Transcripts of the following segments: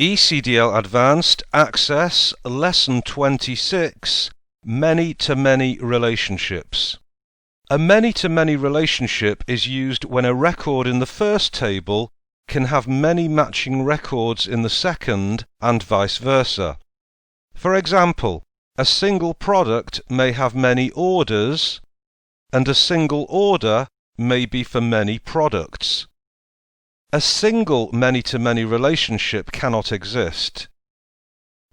ECDL Advanced Access Lesson 26 Many-to-many relationships. A many-to-many relationship is used when a record in the first table can have many matching records in the second and vice versa. For example, a single product may have many orders and a single order may be for many products. A single many-to-many relationship cannot exist.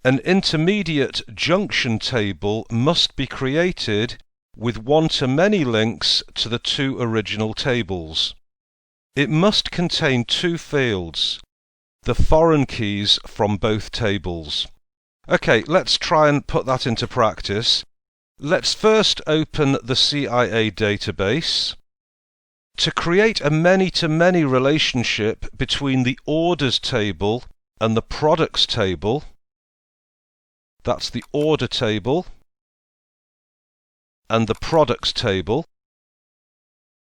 An intermediate junction table must be created with one-to-many links to the two original tables. It must contain two fields, the foreign keys from both tables. Okay, let's try and put that into practice. Let's first open the CIA database. To create a many-to-many relationship between the orders table and the products table, that's the order table and the products table,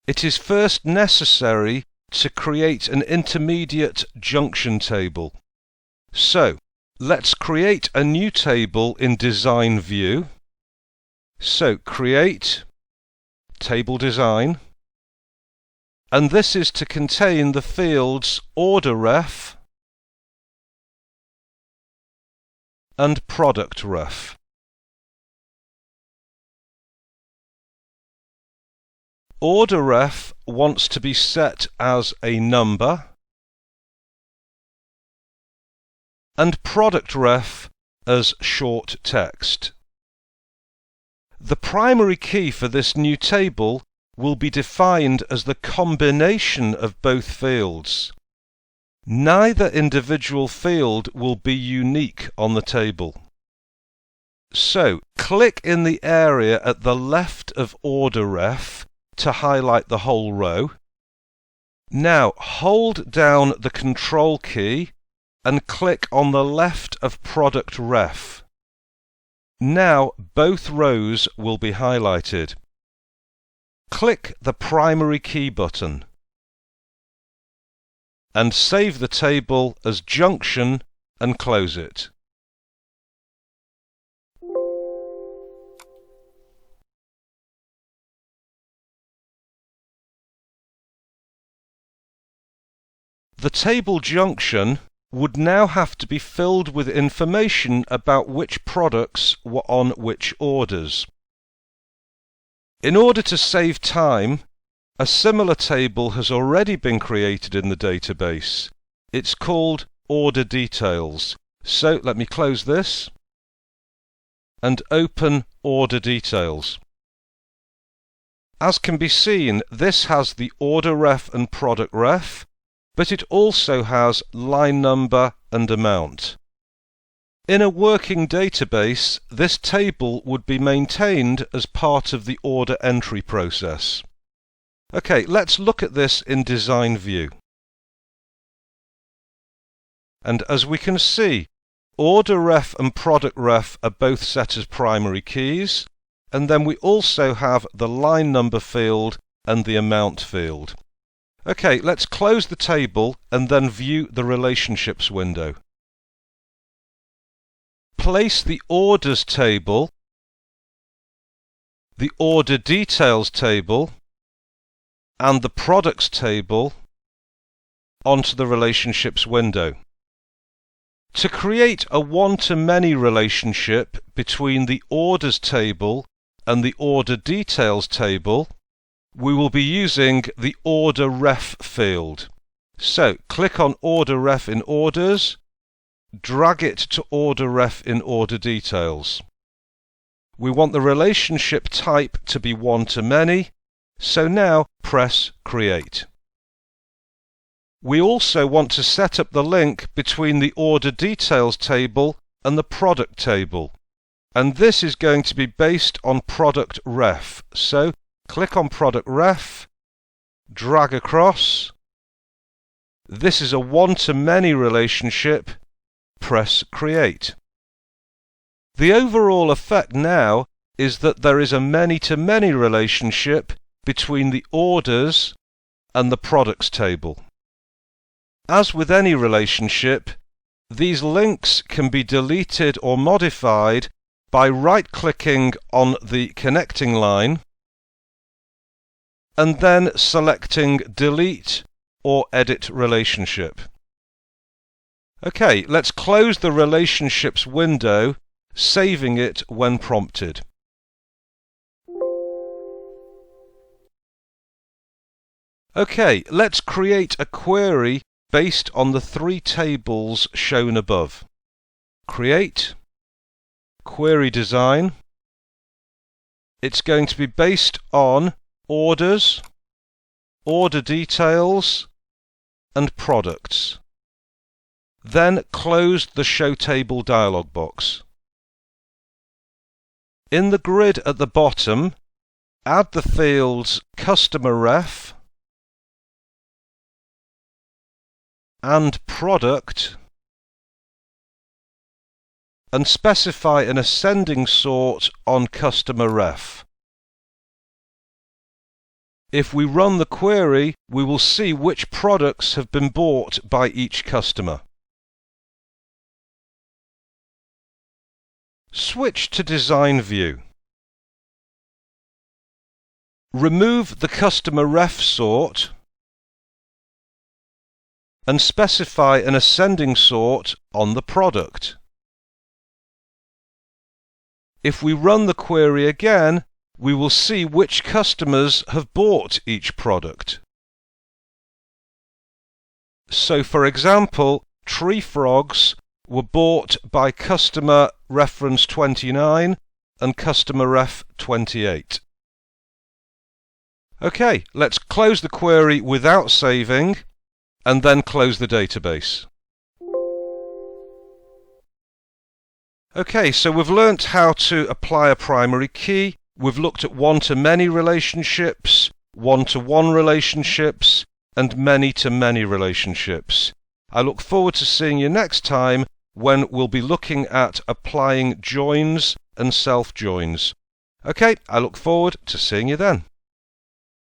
it is first necessary to create an intermediate junction table. So, let's create a new table in Design View. So, create Table Design. And this is to contain the fields order ref and product ref. Order ref wants to be set as a number and product ref as short text. The primary key for this new table will be defined as the combination of both fields. Neither individual field will be unique on the table. So, click in the area at the left of order ref to highlight the whole row. Now, hold down the Control key and click on the left of product ref. Now, both rows will be highlighted. Click the primary key button and save the table as junction and close it. The table junction would now have to be filled with information about which products were on which orders. In order to save time, a similar table has already been created in the database. It's called Order Details. So let me close this and open Order Details. As can be seen, this has the order ref and product ref, but it also has line number and amount. In a working database, this table would be maintained as part of the order entry process. Okay, let's look at this in Design View. And as we can see, order ref and product ref are both set as primary keys, and then we also have the line number field and the amount field. Okay, let's close the table and then view the relationships window. Place the orders table, the order details table, and the products table onto the relationships window. To create a one-to-many relationship between the orders table and the order details table, we will be using the order ref field. So, click on order ref in orders, drag it to order ref in order details. We want the relationship type to be one-to-many, so now press Create. We also want to set up the link between the order details table and the product table, and this is going to be based on product ref. So, click on product ref, drag across. This is a one-to-many relationship. Press Create. The overall effect now is that there is a many-to-many relationship between the orders and the products table. As with any relationship, These links can be deleted or modified by right-clicking on the connecting line and then selecting Delete or Edit Relationship. Okay, let's close the Relationships window, saving it when prompted. Okay, let's create a query based on the three tables shown above. Create, Query Design. It's going to be based on orders, order details, and products. Then close the Show Table dialog box. In the grid at the bottom, add the fields Customer Ref and Product, and specify an ascending sort on Customer Ref. If we run the query, we will see which products have been bought by each customer. Switch to Design View. Remove the Customer Ref sort and specify an ascending sort on the product. If we run the query again, we will see which customers have bought each product. So, for example, tree frogs were bought by customer reference 29 and customer ref 28. Okay, let's close the query without saving and then close the database. Okay, so we've learnt how to apply a primary key. We've looked at one-to-many relationships, one-to-one relationships, and many-to-many relationships. I look forward to seeing you next time when we'll be looking at applying joins and self-joins. Okay, I look forward to seeing you then.